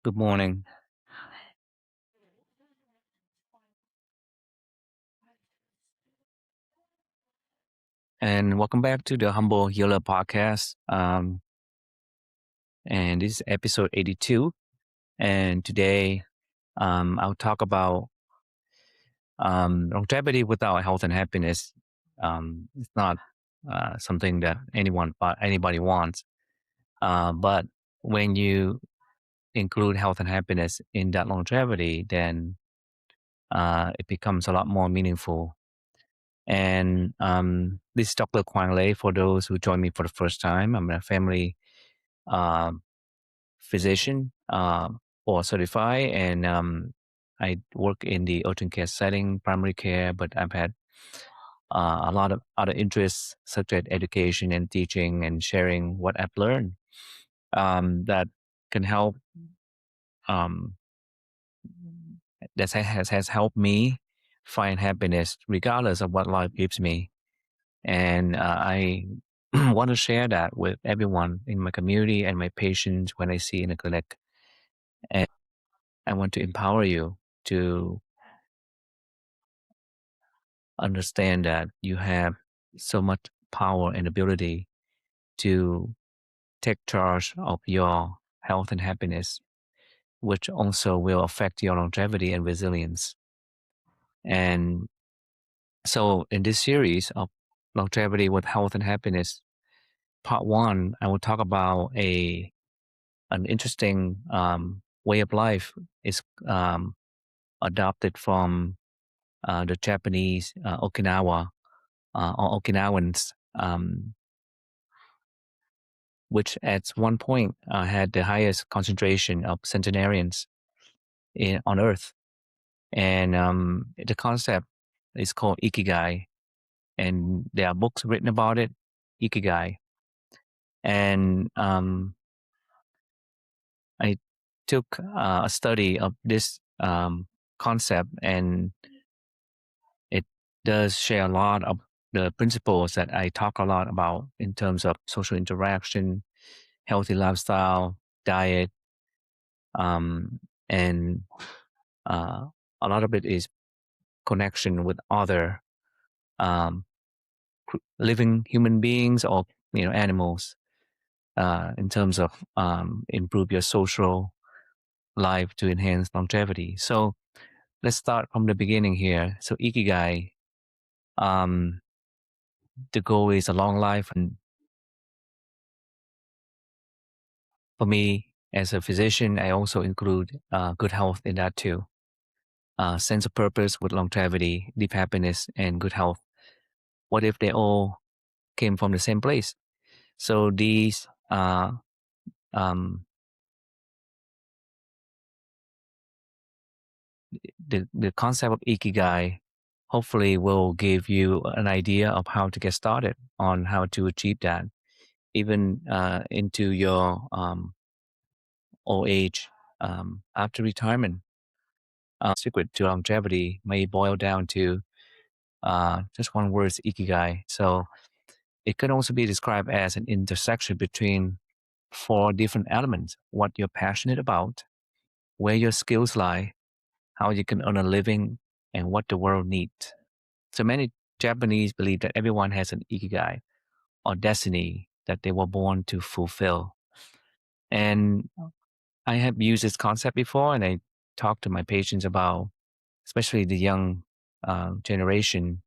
Good morning, and welcome back to the Humble Healer podcast. And this is episode 82. And today, I'll talk about longevity without health and happiness. It's not something that anybody wants, but when you include health and happiness in that longevity, then it becomes a lot more meaningful. And this is Dr. Quang Lei for those who join me for the first time. I'm a family um, physician or certified, and I work in the urgent care setting, primary care, but I've had a lot of other interests such as education and teaching and sharing what I've learned that can help, um, has helped me find happiness regardless of what life gives me. And I want to share that with everyone in my community and my patients when I see in the clinic. And I want to empower you to understand that you have so much power and ability to take charge of your health and happiness, which also will affect your longevity and resilience. And so, in this series of longevity with health and happiness, part one, I will talk about a an interesting way of life is adopted from the Japanese Okinawa or Okinawans, which at one point had the highest concentration of centenarians on Earth. And the concept is called Ikigai, and there are books written about it, Ikigai. And I took a study of this concept, and it does share a lot of the principles that I talk a lot about in terms of social interaction, healthy lifestyle, diet, um, and uh, a lot of it is connection with other um, living human beings or animals in terms of improve your social life to enhance longevity. So let's start from the beginning here. So Ikigai, um, the goal is a long life, and for me as a physician, I also include good health in that too. Sense of purpose with longevity, deep happiness, and good health. What if they all came from the same place? So these um, the concept of ikigai hopefully will give you an idea of how to get started on how to achieve that, even into your old age after retirement. Secret to longevity may boil down to just one word, ikigai. So it can also be described as an intersection between four different elements: what you're passionate about, where your skills lie, how you can earn a living, and what the world needs. So many Japanese believe that everyone has an ikigai or destiny that they were born to fulfill. And I have used this concept before, and I talk to my patients about, especially the young generation,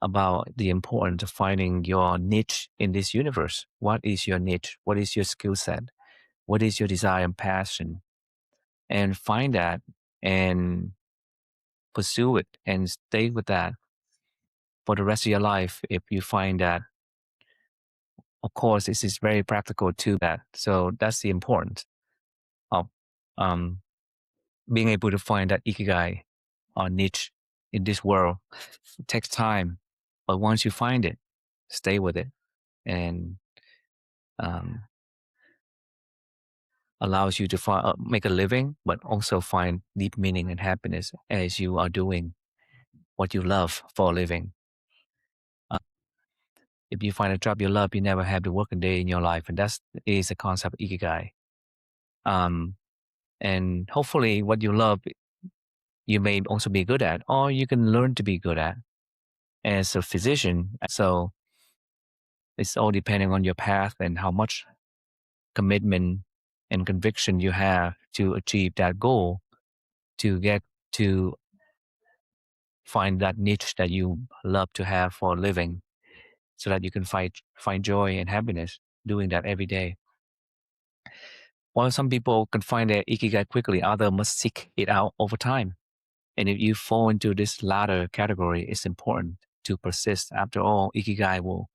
about the importance of finding your niche in this universe. What is your niche? What is your skill set? What is your desire and passion? And find that and pursue it and stay with that for the rest of your life. If you find that, of course, this is very practical to that. So that's the importance of um, being able to find that ikigai or niche in this world. It takes time, but once you find it, stay with it, and um, allows you to make a living, but also find deep meaning and happiness as you are doing what you love for a living. Uh, if you find a job you love, you never have to work a day in your life, and that is the concept of ikigai. Um, And hopefully, what you love, you may also be good at, or you can learn to be good at as a physician. So it's all depending on your path and how much commitment and conviction you have to achieve that goal, to get to find that niche that you love to have for a living, so that you can find joy and happiness doing that every day. While some people can find their ikigai quickly, others must seek it out over time. And if you fall into this latter category, it's important to persist. After all, ikigai will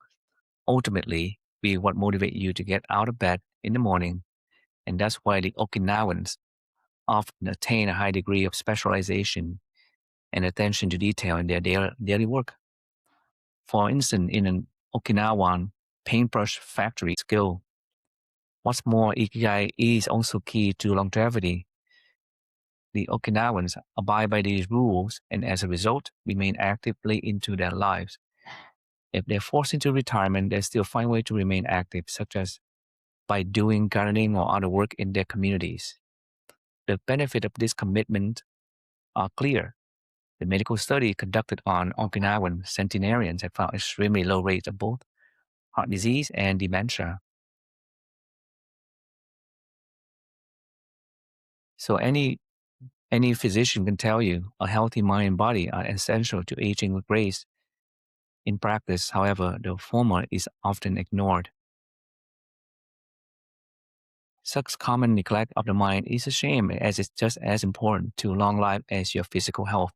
ultimately be what motivates you to get out of bed in the morning. And that's why the Okinawans often attain a high degree of specialization and attention to detail in their daily work. For instance, in an Okinawan paintbrush factory skill, what's more, Ikigai is also key to longevity. The Okinawans abide by these rules and as a result remain actively into their lives. If they're forced into retirement, they still find ways to remain active, such as by doing gardening or other work in their communities. The benefit of this commitment are clear. The medical study conducted on Okinawan centenarians have found extremely low rates of both heart disease and dementia. So any physician can tell you a healthy mind and body are essential to aging with grace. In practice, however, the former is often ignored. Such common neglect of the mind is a shame, as it's just as important to long life as your physical health.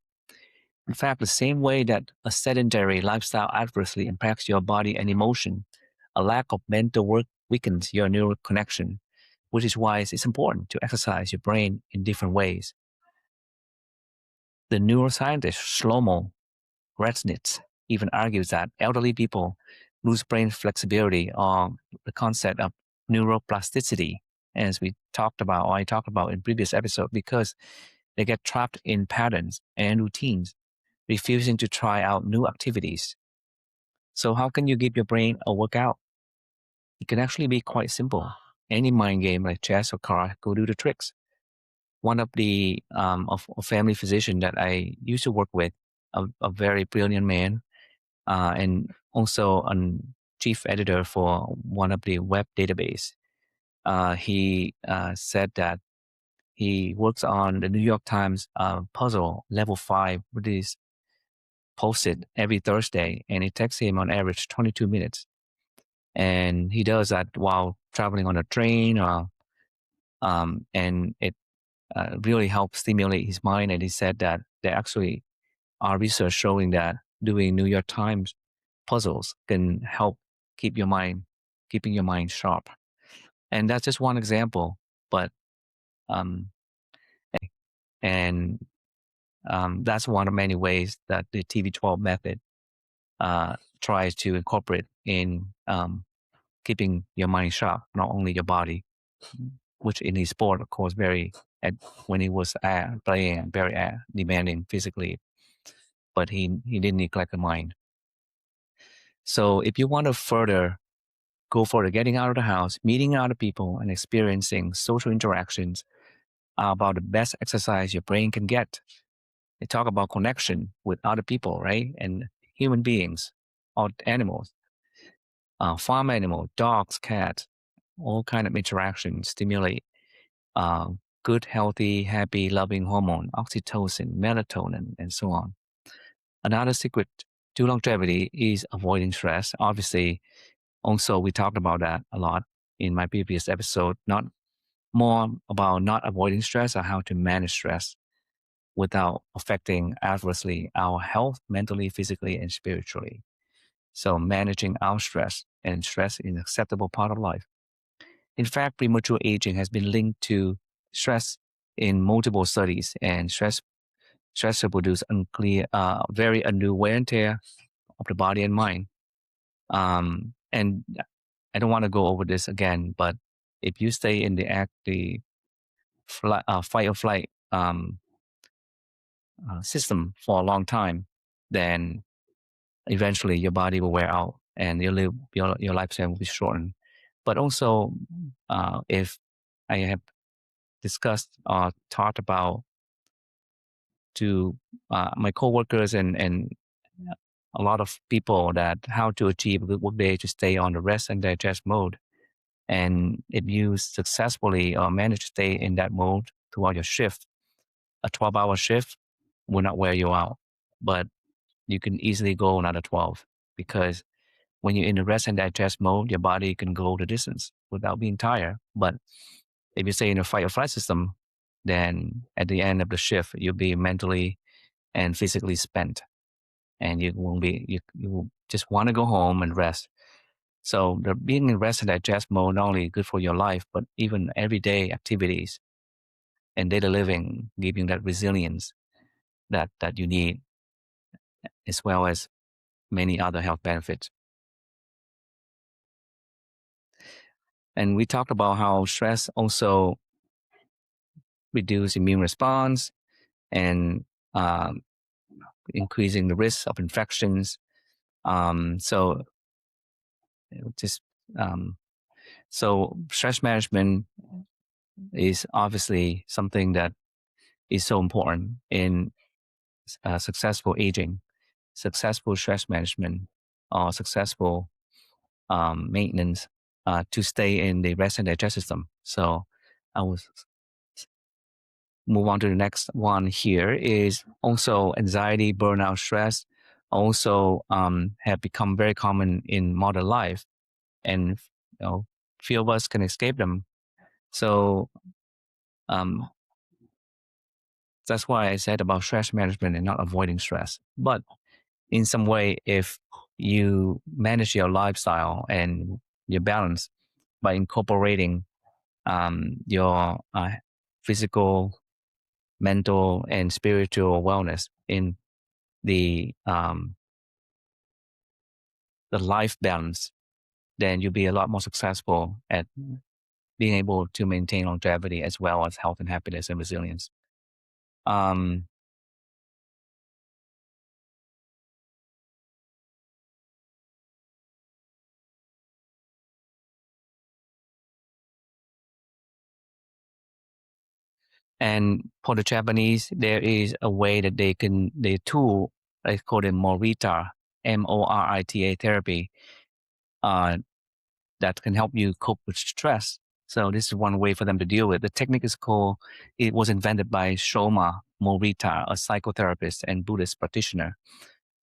In fact, the same way that a sedentary lifestyle adversely impacts your body and emotion, a lack of mental work weakens your neural connection, which is why it's important to exercise your brain in different ways. The neuroscientist Shlomo Resnitz even argues that elderly people lose brain flexibility or the concept of neuroplasticity, as we talked about, or I talked about in previous episode, because they get trapped in patterns and routines, refusing to try out new activities. So how can you give your brain a workout? It can actually be quite simple. Any mind game like chess or cards go do the tricks. One of the of a family physician that I used to work with, a very brilliant man, and also a chief editor for one of the web database. He said that he works on the New York Times puzzle level 5, which is posted every Thursday, and it takes him on average 22 minutes. And he does that while traveling on a train, and it really helps stimulate his mind. And he said that there actually are research showing that doing New York Times puzzles can help keeping your mind sharp. And that's just one example, but um, and that's one of many ways that the TV12 method tries to incorporate in keeping your mind sharp, not only your body, which in his sport, of course, when he was playing, very demanding physically, but he didn't neglect the mind. So if you want to further go further, getting out of the house, meeting other people, and experiencing social interactions are about the best exercise your brain can get. They talk about connection with other people, right? And human beings or animals, farm animals, dogs, cats, all kind of interactions stimulate uh, good, healthy, happy, loving hormone, oxytocin, melatonin, and so on. Another secret to longevity is avoiding stress. Obviously, also we talked about that a lot in my previous episode. Not more about not avoiding stress or how to manage stress without affecting adversely our health mentally, physically, and spiritually. So managing our stress, and stress is an acceptable part of life. In fact, premature aging has been linked to stress in multiple studies, and stress produces very undue wear and tear of the body and mind. And I don't want to go over this again, but if you stay in the fight or flight system for a long time, then eventually your body will wear out and your lifespan will be shortened. But also, if I have discussed or taught about to my coworkers and a lot of people that how to achieve a good workday to stay on the rest and digest mode. And if you successfully manage to stay in that mode throughout your shift, a 12-hour shift will not wear you out, but you can easily go another 12 because when you're in the rest and digest mode, your body can go the distance without being tired. But if you stay in a fight or flight system, then at the end of the shift, you'll be mentally and physically spent, and you won't be you will just want to go home and rest. So the being in rest and digest mode not only good for your life, but even everyday activities and daily living, giving that resilience that you need, as well as many other health benefits. And we talked about how stress also reduce immune response and um, increasing the risk of infections. So just um, so stress management is obviously something that is so important in successful aging, successful stress management, or successful maintenance to stay in the rest and digest system. So I will move on to the next one here is also anxiety, burnout, stress also have become very common in modern life, and few of us can escape them. So um, that's why I said about stress management and not avoiding stress. But in some way, if you manage your lifestyle and your balance by incorporating your physical, mental, and spiritual wellness in the the life balance, then you'll be a lot more successful at being able to maintain longevity as well as health and happiness and resilience. Um, and for the Japanese, there is a way that they tool, they call it Morita, Morita therapy, uh, that can help you cope with stress. So this is one way for them to deal with. The technique is called, it was invented by Shoma Morita, a psychotherapist and Buddhist practitioner.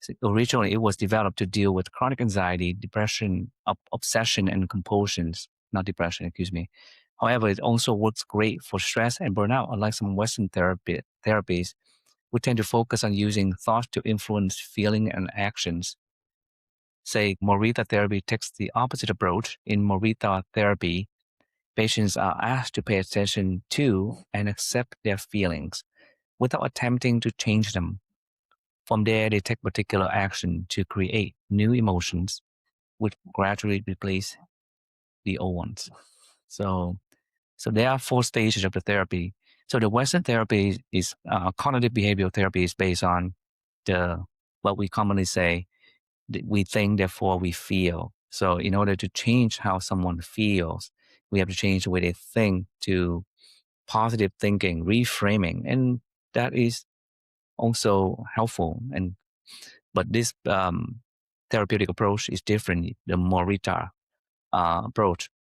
So originally, it was developed to deal with chronic anxiety, depression, obsession, and compulsions. Not depression, excuse me. However, it also works great for stress and burnout, unlike some Western therapies, we tend to focus on using thoughts to influence feeling and actions. Say, Morita therapy takes the opposite approach. In Morita therapy, patients are asked to pay attention to and accept their feelings without attempting to change them. From there, they take particular action to create new emotions, which gradually replace the old ones. So, so there are four stages of the therapy. So the Western therapy is cognitive behavioral therapy is based on the what we commonly say we think, therefore we feel. So in order to change how someone feels, we have to change the way they think to positive thinking, reframing, and that is also helpful. And but this therapeutic approach is different, the Morita approach.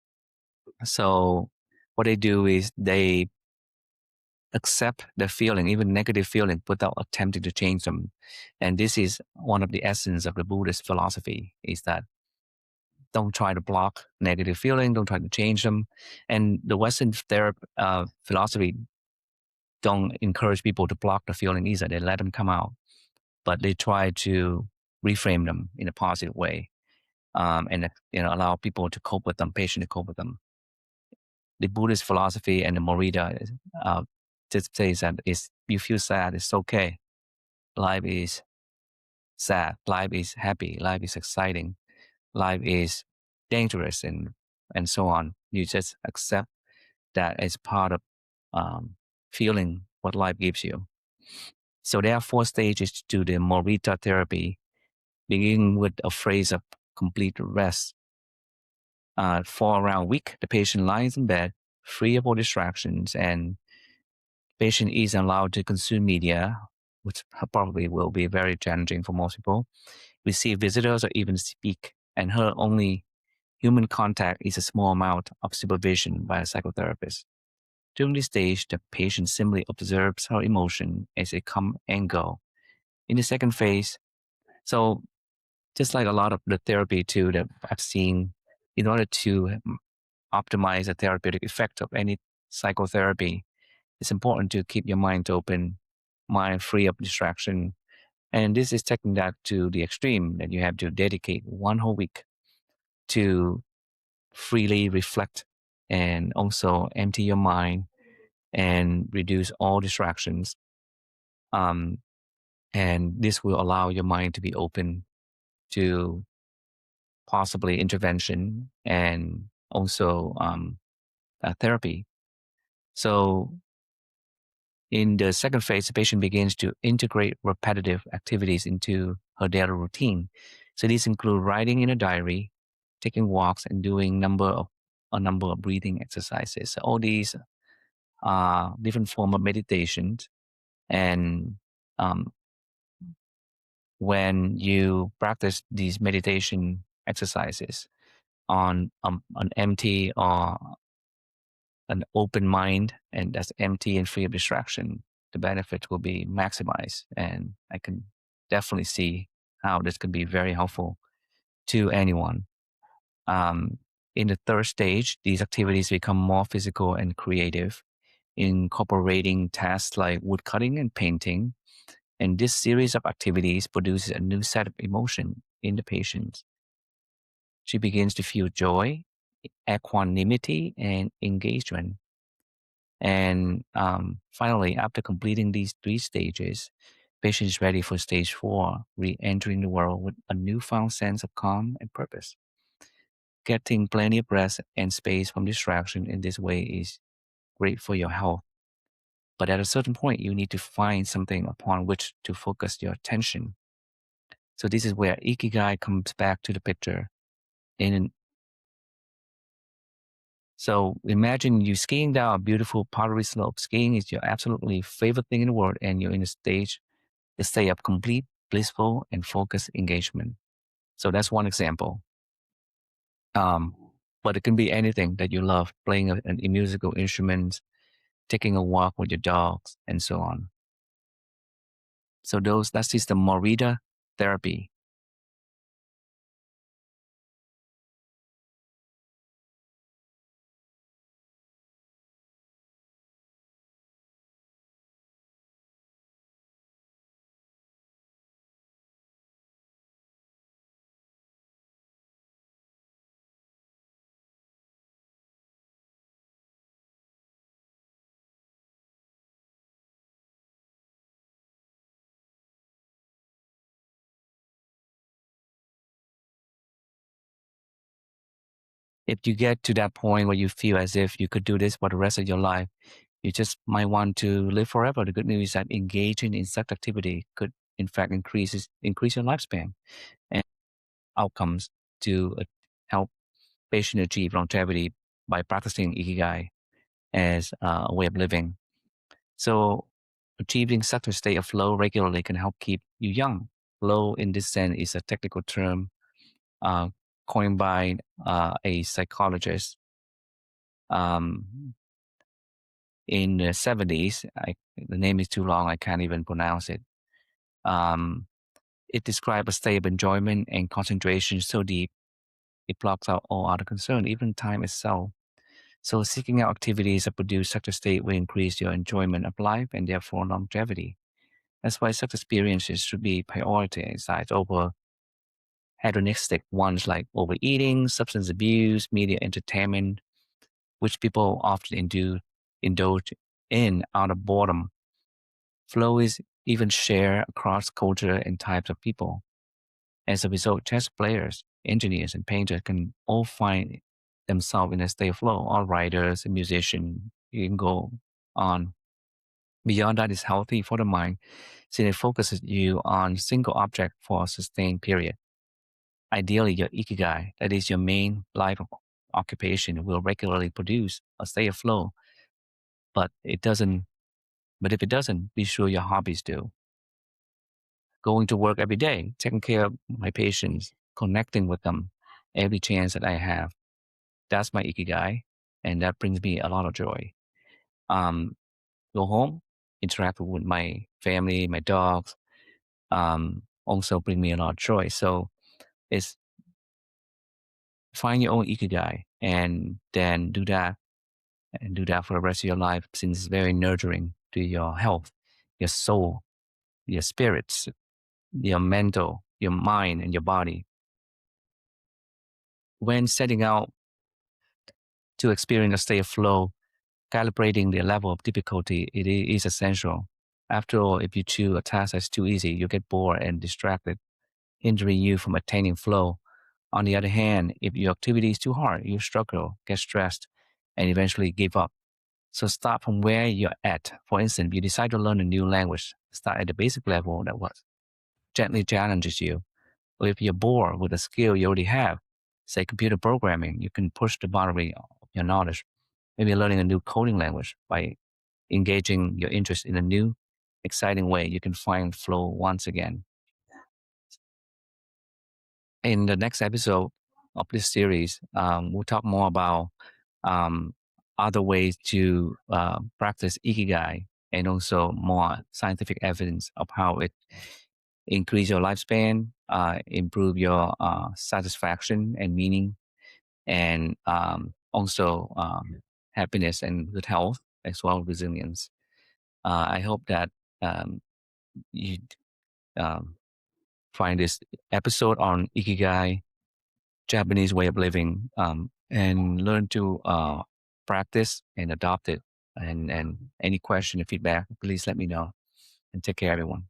So what they do is they accept the feeling, even negative feeling, without attempting to change them. And this is one of the essence of the Buddhist philosophy: is that don't try to block negative feeling, don't try to change them. And the Western philosophy don't encourage people to block the feeling either. They let them come out, but they try to reframe them in a positive way, and allow people to cope with them, patients to cope with them. The Buddhist philosophy and the Morita just says that is you feel sad, it's okay. Life is sad, life is happy, life is exciting, life is dangerous, and so on. You just accept that as part of feeling what life gives you. So there are four stages to the Morita therapy, beginning with a phase of complete rest. For around a week, the patient lies in bed, free of all distractions, and Patient is allowed to consume media, which probably will be very challenging for most people, receive visitors, or even speak. And her only human contact is a small amount of supervision by a psychotherapist. During this stage, the patient simply observes her emotion as they come and go. In the second phase, so just like a lot of the therapy too that I've seen, in order to optimize the therapeutic effect of any psychotherapy, it's important to keep your mind open, mind free of distraction. And this is taking that to the extreme that you have to dedicate one whole week to freely reflect and also empty your mind and reduce all distractions. Um, and this will allow your mind to be open to possibly intervention and also therapy. So, in the second phase, the patient begins to integrate repetitive activities into her daily routine. So, these include writing in a diary, taking walks, and doing a number of breathing exercises. So all these are different form of meditations, and um, when you practice these meditation exercises on an empty or an open mind and that's empty and free of distraction, the benefits will be maximized. And I can definitely see how this can be very helpful to anyone. Um, in the third stage, these activities become more physical and creative, incorporating tasks like woodcutting and painting. And this series of activities produces a new set of emotion in the patient. She begins to feel joy, equanimity, and engagement. And finally, after completing these three stages, patient is ready for stage four, re-entering the world with a newfound sense of calm and purpose. Getting plenty of rest and space from distraction in this way is great for your health. But at a certain point, you need to find something upon which to focus your attention. So this is where Ikigai comes back to the picture. In So imagine you skiing down a beautiful pottery slope. Skiing is your absolutely favorite thing in the world, and you're in a stage to stay of complete, blissful, and focused engagement. So that's one example. Um, but it can be anything that you love, playing a musical instrument, taking a walk with your dogs, and so on. So that is the Morita therapy. If you get to that point where you feel as if you could do this for the rest of your life, you just might want to live forever. The good news is that engaging in such activity could, in fact, increase your lifespan and outcomes to help patients achieve longevity by practicing Ikigai as a way of living. So, achieving such a state of flow regularly can help keep you young. Flow, in this sense, is a technical term uh, coined by a psychologist um, in the 70s. The name is too long, I can't even pronounce it. Um, it describes a state of enjoyment and concentration so deep it blocks out all other concern, even time itself. So, seeking out activities that produce such a state will increase your enjoyment of life and therefore longevity. That's why such experiences should be prioritized over hedonistic ones like overeating, substance abuse, media entertainment, which people often indulge in out of boredom. Flow is even shared across culture and types of people. As a result, chess players, engineers, and painters can all find themselves in a state of flow. All writers, musicians, you can go on. Beyond that is healthy for the mind, since it focuses you on single object for a sustained period. Ideally, your ikigai, that is your main life occupation, will regularly produce a state of flow, but it doesn't But if it doesn't, be sure your hobbies do. Going to work every day, taking care of my patients, connecting with them every chance that I have. That's my Ikigai. And that brings me a lot of joy. Um, Go home, interact with my family, my dogs, also bring me a lot of joy. So it's find your own Ikigai and then do that and do that for the rest of your life since it's very nurturing to your health, your soul, your spirits, your mental, your mind, and your body. When setting out to experience a state of flow, calibrating the level of difficulty it is essential. After all, if you choose a task that's too easy, you get bored and distracted, hindering you from attaining flow. On the other hand, if your activity is too hard, you struggle, get stressed, and eventually give up. So start from where you're at. For instance, if you decide to learn a new language, start at the basic level that was gently challenges you. Or if you're bored with a skill you already have, say computer programming, you can push the boundary of your knowledge. Maybe learning a new coding language by engaging your interest in a new, exciting way, you can find flow once again. In the next episode of this series, we'll talk more about um, other ways to practice Ikigai and also more scientific evidence of how it increase your lifespan, improve your satisfaction and meaning, and also happiness and good health as well as resilience. I hope that um, you um, find this episode on Ikigai, Japanese way of living, and learn to practice and adopt it. And any question or feedback, please let me know. And take care, everyone.